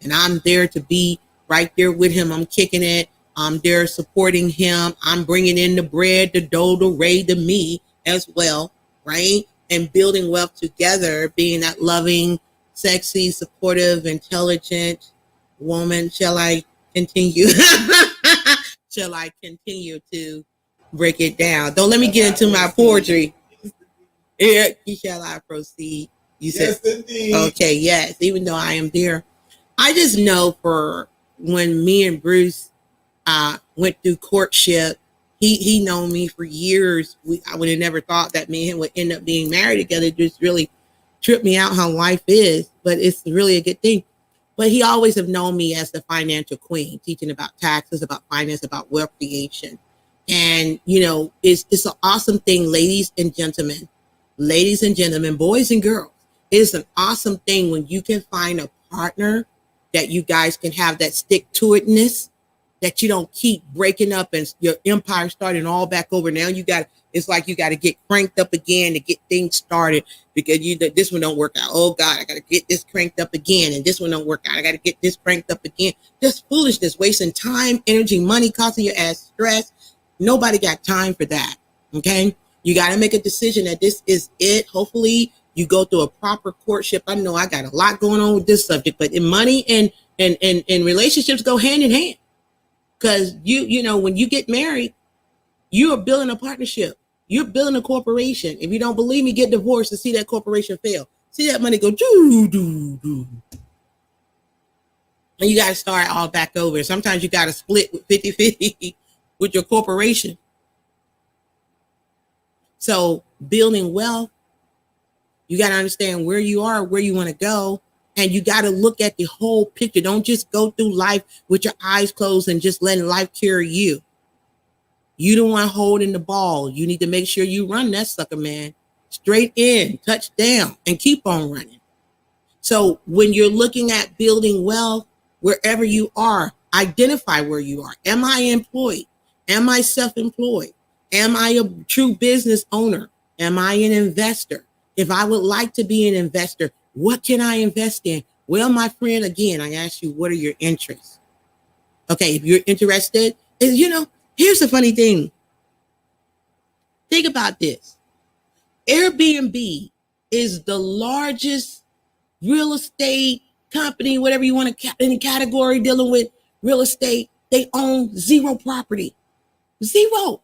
And I'm there to be right there with him. I'm kicking it. I'm there supporting him. I'm bringing in the bread, the dough, the ray, the me as well, right? And building wealth together, being that loving, sexy, supportive, intelligent woman. Shall I continue? Shall I continue to break it down? Don't let me get into my poetry. Shall I proceed? You said, yes, indeed. Okay, yes, even though I am there. I just know for when me and Bruce went through courtship, he known me for years. I would have never thought that me and him would end up being married together. It just really tripped me out how life is, but it's really a good thing. But he always have known me as the financial queen, teaching about taxes, about finance, about wealth creation. And, you know, it's an awesome thing, ladies and gentlemen, boys and girls. It is an awesome thing when you can find a partner that you guys can have that stick to itness, that you don't keep breaking up and your empire starting all back over. Now it's like you got to get cranked up again to get things started because this one don't work out. Oh God, I got to get this cranked up again. And this one don't work out. I got to get this cranked up again. Just foolishness, wasting time, energy, money, causing your ass stress. Nobody got time for that. Okay. You got to make a decision that this is it. Hopefully you go through a proper courtship. I know I got a lot going on with this subject, but in money and relationships go hand in hand. Because you know, when you get married, you are building a partnership. You're building a corporation. If you don't believe me, get divorced and see that corporation fail. See that money go doo doo doo. And you got to start all back over. Sometimes you got to split with 50-50 with your corporation. So building wealth, you got to understand where you are, where you want to go. And you got to look at the whole picture. Don't just go through life with your eyes closed and just letting life carry you. You don't want holding the ball. You need to make sure you run that sucker, man. Straight in, touchdown, and keep on running. So when you're looking at building wealth, wherever you are, identify where you are. Am I employed? Am I self-employed? Am I a true business owner? Am I an investor? If I would like to be an investor, what can I invest in? Well, my friend, again, I ask you, what are your interests? Okay, if you're interested, you know, here's the funny thing. Think about this. Airbnb is the largest real estate company, whatever you want to, any category dealing with real estate. They own zero property. Zero.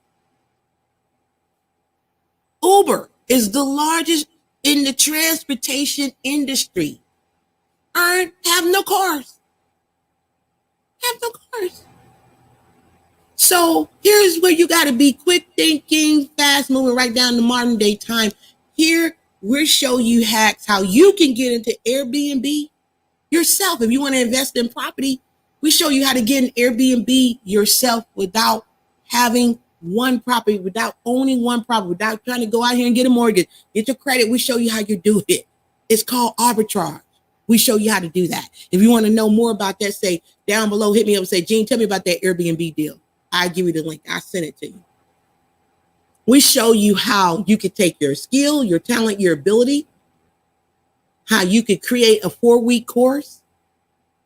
Uber is the largest in the transportation industry. Have no cars. Have no cars. So here's where you got to be quick thinking, fast moving, right down to modern day time. Here, we'll show you hacks how you can get into Airbnb yourself. If you want to invest in property, we show you how to get an Airbnb yourself without having one property, without owning one property, without trying to go out here and get a mortgage, get your credit. We show you how you do it. It's called arbitrage. We show you how to do that. If you want to know more about that, say down below, hit me up and say, Gene, tell me about that Airbnb deal. I'll give you the link. I'll send it to you. We show you how you could take your skill, your talent, your ability, how you could create a 4-week course,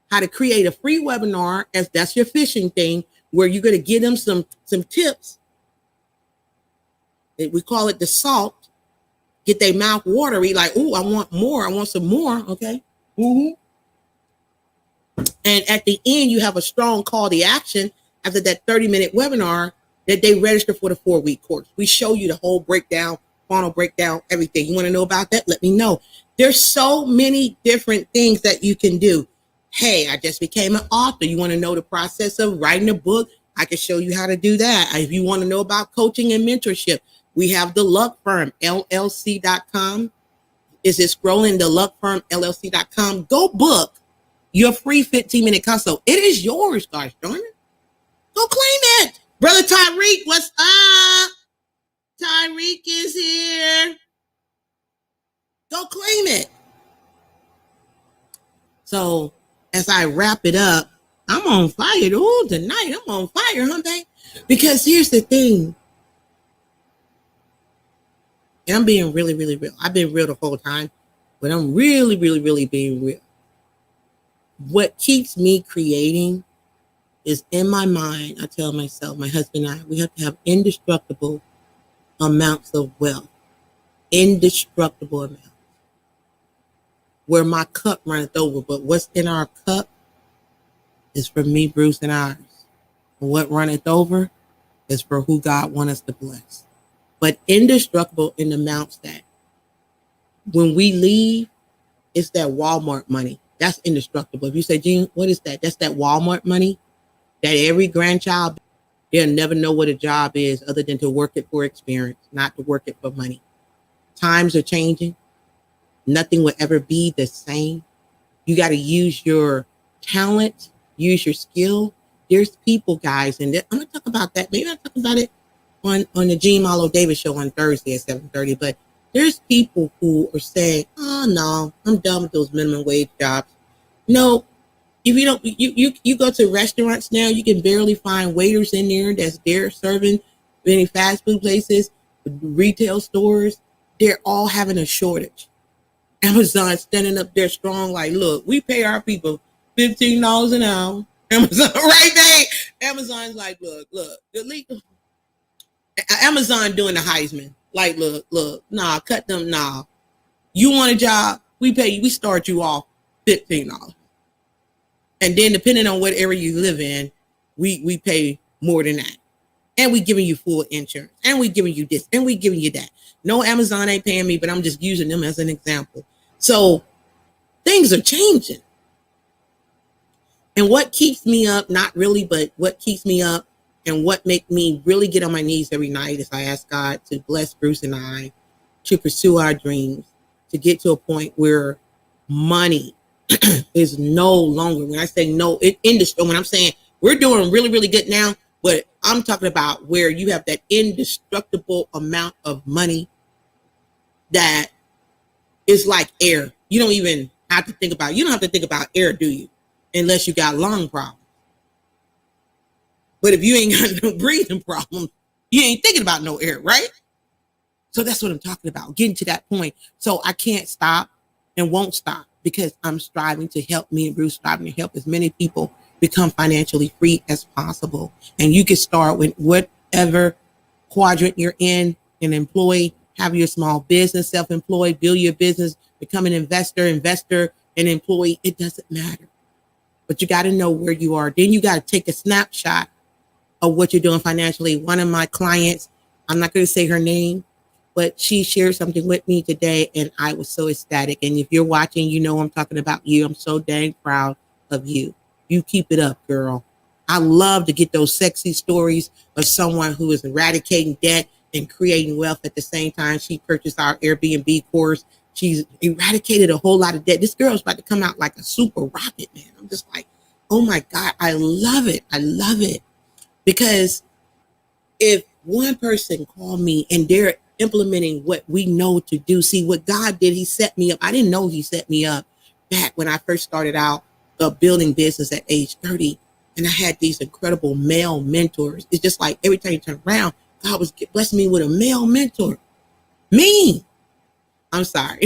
how to create a free webinar, as that's your fishing thing, where you're going to give them some tips. We call it the salt. Get their mouth watery, like, oh, I want more. I want some more. Okay. Mm-hmm. And at the end, you have a strong call to action after that 30-minute webinar that they register for the 4-week course. We show you the whole breakdown, funnel breakdown, everything. You want to know about that? Let me know. There's so many different things that you can do. Hey, I just became an author. You want to know the process of writing a book? I can show you how to do that. If you want to know about coaching and mentorship, we have the Luck Firm, LLC.com. Is it scrolling? The Luck Firm, LLC.com. Go book your free 15-minute consult. It is yours, gosh darn it. Go claim it. Brother Tyreek, what's up? Tyreek is here. Go claim it. So as I wrap it up, I'm on fire. Oh, tonight I'm on fire, huh, babe? Because here's the thing. And I'm being really, really real. I've been real the whole time, but I'm really, really, really being real. What keeps me creating is in my mind. I tell myself, my husband and I, we have to have indestructible amounts of wealth. Indestructible amounts. Where my cup runneth over, but what's in our cup is for me, Bruce, and ours. And what runneth over is for who God wants us to bless. But indestructible in the amounts that when we leave, it's that Walmart money. That's indestructible. If you say, Gene, what is that? That's that Walmart money that every grandchild, they'll never know what a job is other than to work it for experience, not to work it for money. Times are changing. Nothing will ever be the same. You got to use your talent, use your skill. There's people, guys, and I'm going to talk about that. Maybe I'll talk about it on the Gene Marlo Davis show on Thursday at 7:30. But there's people who are saying, oh, no, I'm done with those minimum wage jobs. No, if you don't, you go to restaurants now, you can barely find waiters in there that's there serving many fast food places, retail stores. They're all having a shortage. Amazon standing up there strong, like, look, we pay our people $15 an hour. Amazon, right, babe? Amazon's like, look, Amazon doing the Heisman. Like, look, nah, cut them, nah. You want a job? We pay you. We start you off $15. And then depending on what area you live in, we pay more than that. And we giving you full insurance. And we giving you this. And we giving you that. No, Amazon ain't paying me, but I'm just using them as an example. So things are changing. And what keeps me up, not really, but what keeps me up and what make me really get on my knees every night is I ask God to bless Bruce and I to pursue our dreams, to get to a point where money is no longer, when I say no, when I'm saying we're doing really, really good now, but I'm talking about where you have that indestructible amount of money that is like air. You don't even have to think about, you don't have to think about air, do you? Unless you got lung problems. But if you ain't got no breathing problems, you ain't thinking about no air, right? So that's what I'm talking about, getting to that point. So I can't stop and won't stop because I'm striving to help, me and Bruce striving to help as many people become financially free as possible. And you can start with whatever quadrant you're in, an employee, have your small business, self-employed, build your business, become an investor, an employee. It doesn't matter. But you got to know where you are. Then you got to take a snapshot of what you're doing financially. One of my clients, I'm not going to say her name, but she shared something with me today and I was so ecstatic. And if you're watching, you know I'm talking about you. I'm so dang proud of you. You keep it up, girl. I love to get those sexy stories of someone who is eradicating debt and creating wealth at the same time. She purchased our Airbnb course. She's eradicated a whole lot of debt. This girl's about to come out like a super rocket, man. I'm just like, oh my God, I love it. I love it. Because if one person called me and they're implementing what we know to do, see what God did, he set me up. I didn't know he set me up back when I first started out building business at age 30. And I had these incredible male mentors. It's just like every time you turn around, God was blessing me with a male mentor. Me. I'm sorry.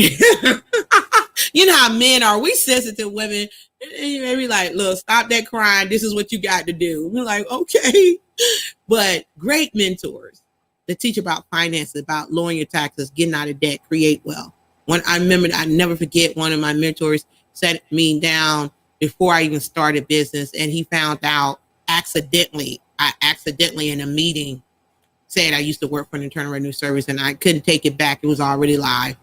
You know how men are. We sensitive women. They be like, look, stop that crying. This is what you got to do. We're like, okay. But great mentors that teach about finances, about lowering your taxes, getting out of debt, create wealth. When I remember, I never forget, one of my mentors sat me down before I even started business, and he found out accidentally in a meeting said I used to work for an Internal Revenue Service, and I couldn't take it back. It was already live.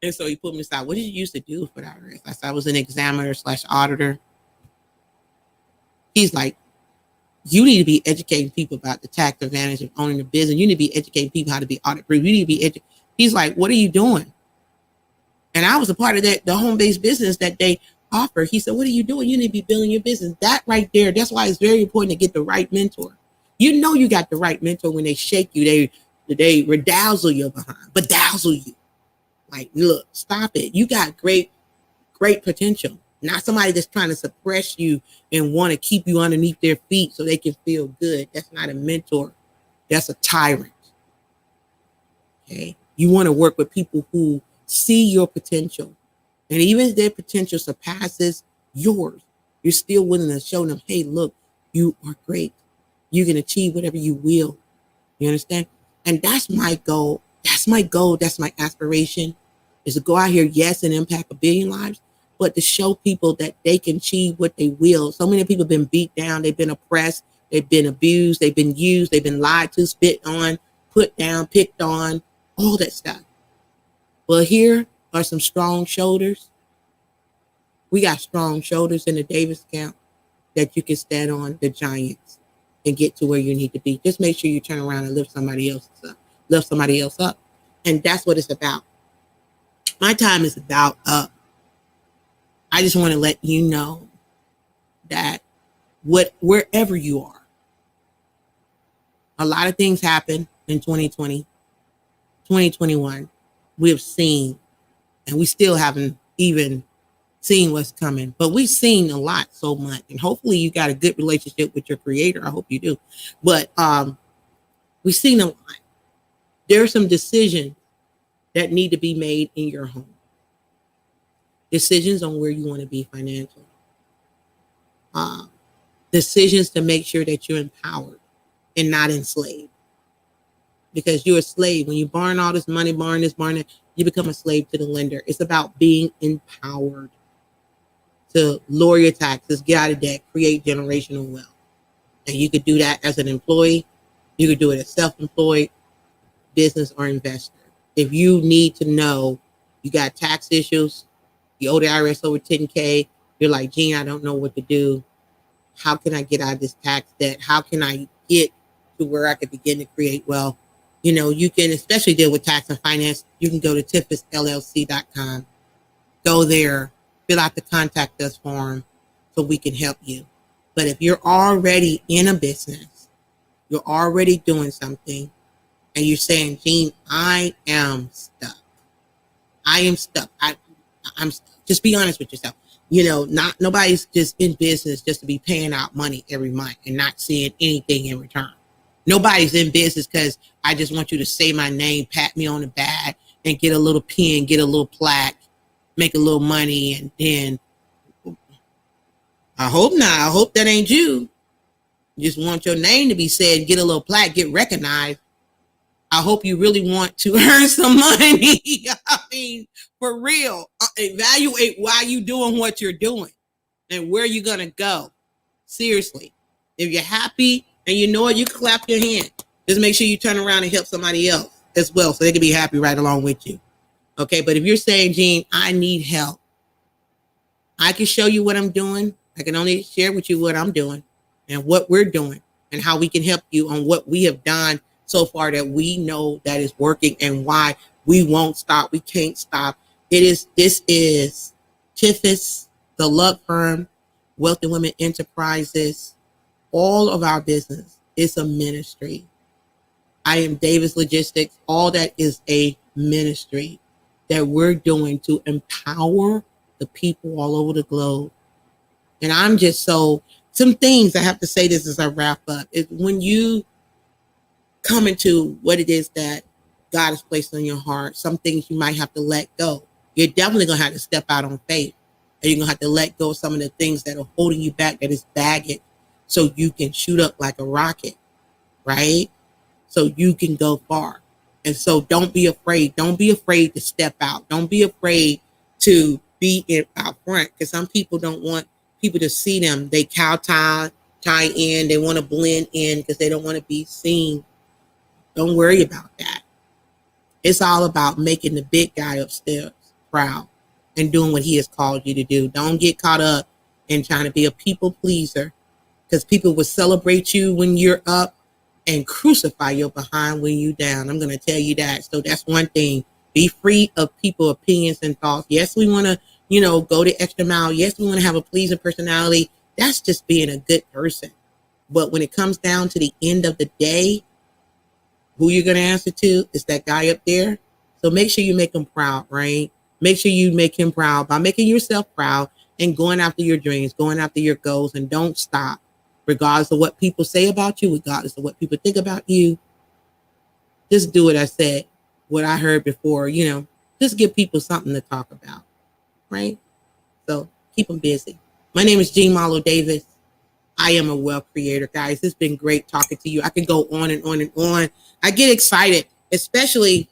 And so he put me aside. What did you used to do for the IRS? I said I was an examiner / auditor. He's like, you need to be educating people about the tax advantage of owning a business. You need to be educating people how to be audit proof. You need to be educating. He's like, what are you doing? And I was a part of that, the home-based business that they offer. He said, what are you doing? You need to be building your business. That right there, that's why it's very important to get the right mentor. You know you got the right mentor when they shake you, they redazzle your behind, bedazzle you. Like, look, stop it. You got great potential. Not somebody that's trying to suppress you and want to keep you underneath their feet so they can feel good. That's not a mentor. That's a tyrant. Okay. You want to work with people who see your potential. And even if their potential surpasses yours, you're still willing to show them, hey, look, you are great. You can achieve whatever you will. You understand? And that's my goal. That's my goal. That's my aspiration, is to go out here, yes, and impact a billion lives, but to show people that they can achieve what they will. So many people have been beat down. They've been oppressed. They've been abused. They've been used. They've been lied to, spit on, put down, picked on, all that stuff. Well, here are some strong shoulders. We got strong shoulders in the Davis camp that you can stand on, the giants, and get to where you need to be. Just make sure you turn around and lift somebody else up. And that's what it's about. My time is about up. I just want to let you know that wherever you are, a lot of things happen in 2020, 2021. We have seen, and we still haven't even seen what's coming, but we've seen a lot, so much. And hopefully you got a good relationship with your creator. I hope you do. But we've seen a lot. There are some decisions that need to be made in your home. Decisions on where you want to be financially. Decisions to make sure that you're empowered and not enslaved. Because you're a slave. When you borrow all this money, borrowing this, you become a slave to the lender. It's about being empowered. to lower your taxes, get out of debt, create generational wealth. And you could do that as an employee. You could do it as self-employed, business, or investor. If you need to know you got tax issues, you owe the IRS over 10K, you're like, Gene, I don't know what to do. How can I get out of this tax debt? How can I get to where I could begin to create wealth? You know, you can especially deal with tax and finance. You can go to tiffisllc.com. Go there, fill out the contact us form so we can help you. But if you're already in a business, you're already doing something, and you're saying, Gene, I am stuck. I am stuck. I'm stuck. Just be honest with yourself. You know, nobody's just in business just to be paying out money every month and not seeing anything in return. Nobody's in business because I just want you to say my name, pat me on the back, and get a little pin, get a little plaque, make a little money, and then I hope not. I hope that ain't you. You just want your name to be said, get a little plaque, get recognized. I hope you really want to earn some money. I mean, for real. Evaluate why you doing what you're doing and where you're going to go. Seriously. If you're happy and you know it, you can clap your hand. Just make sure you turn around and help somebody else as well so they can be happy right along with you. Okay, but if you're saying, Gene, I need help, I can show you what I'm doing. I can only share with you what I'm doing and what we're doing and how we can help you on what we have done so far that we know that is working and why we won't stop. We can't stop. This is Tiffis, the Luck Firm, Wealthy Women Enterprises. All of our business is a ministry. I am Davis Logistics. All that is a ministry that we're doing to empower the people all over the globe. And I'm just some things I have to say this as I wrap up is when you come into what it is that God has placed on your heart, some things you might have to let go. You're definitely going to have to step out on faith. And you're going to have to let go of some of the things that are holding you back, that is baggage, so you can shoot up like a rocket, right? So you can go far. And so don't be afraid. Don't be afraid to step out. Don't be afraid to be out front, because some people don't want people to see them. They tie in. They want to blend in because they don't want to be seen. Don't worry about that. It's all about making the big guy upstairs proud and doing what he has called you to do. Don't get caught up in trying to be a people pleaser, because people will celebrate you when you're up and crucify your behind when you're down. I'm going to tell you that. So that's one thing. Be free of people opinions and thoughts. Yes, we want to, go the extra mile. Yes, we want to have a pleasing personality. That's just being a good person. But when it comes down to the end of the day, who you're going to answer to is that guy up there. So make sure you make him proud, right? Make sure you make him proud by making yourself proud and going after your dreams, going after your goals, and don't stop. Regardless of what people say about you, regardless of what people think about you, just do what I said, what I heard before, just give people something to talk about, right? So keep them busy. My name is Jean Marlo Davis. I am a wealth creator, guys. It's been great talking to you. I can go on and on and on. I get excited, especially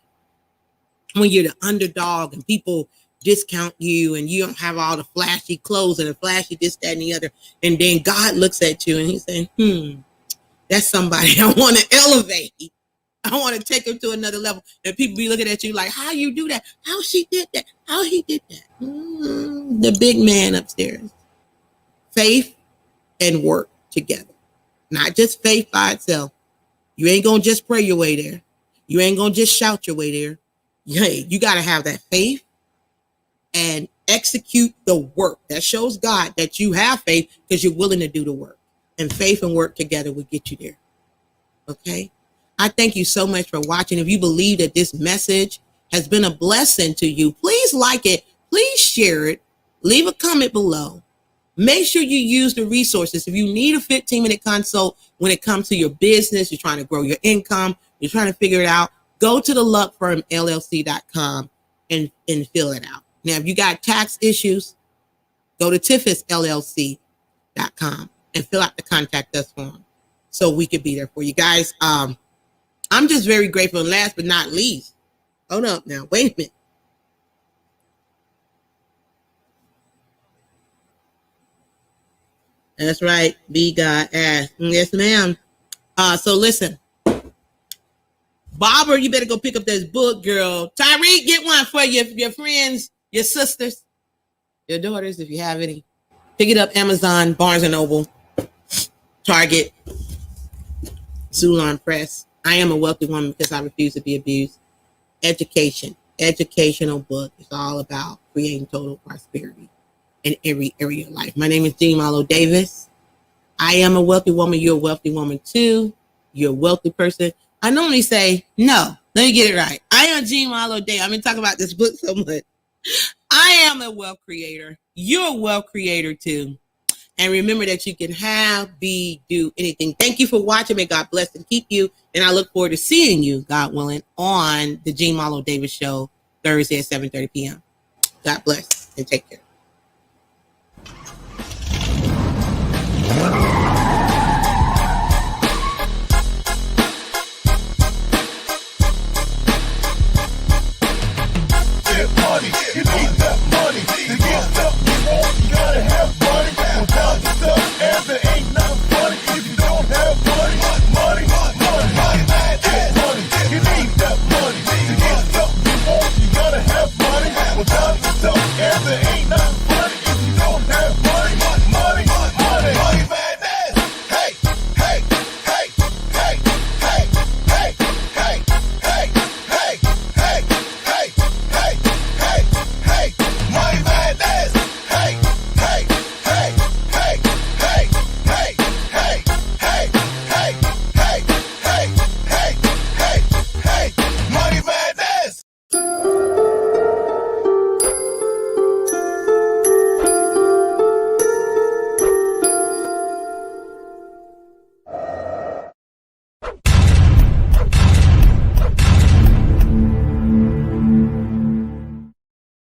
when you're the underdog and people discount you and you don't have all the flashy clothes and the flashy this, that, and the other. And then God looks at you and he's saying, that's somebody I want to elevate. I want to take him to another level. And people be looking at you like, how you do that? How she did that? How he did that? The big man upstairs. Faith and work together. Not just faith by itself. You ain't going to just pray your way there. You ain't going to just shout your way there. You got to have that faith and execute the work. That shows God that you have faith because you're willing to do the work. And faith and work together will get you there. Okay? I thank you so much for watching. If you believe that this message has been a blessing to you, please like it. Please share it. Leave a comment below. Make sure you use the resources. If you need a 15-minute consult when it comes to your business, you're trying to grow your income, you're trying to figure it out, go to the luckfirmllc.com and fill it out. Now, if you got tax issues, go to tiffisllc.com and fill out the contact us form so we can be there for you guys. I'm just very grateful. And last but not least, hold up now, wait a minute. That's right. Be God ass. Yes, ma'am. So listen, Barbara, you better go pick up this book, girl. Tyreek, get one for your friends, your sisters, your daughters, if you have any. Pick it up, Amazon, Barnes & Noble, Target, Zulon Press. I am a wealthy woman because I refuse to be abused. Education, educational book. It's all about creating total prosperity in every area of life. My name is Jean Malo Davis. I am a wealthy woman. You're a wealthy woman too. You're a wealthy person. I normally say, no, let me get it right. I am Jean Malo Davis. I've been talking about this book so much. I am a wealth creator. You're a wealth creator too. And remember that you can have, be, do anything. Thank you for watching. May God bless and keep you. And I look forward to seeing you, God willing, on the Jean Malo Davis Show Thursday at 7:30 p.m. God bless and take care. Get money.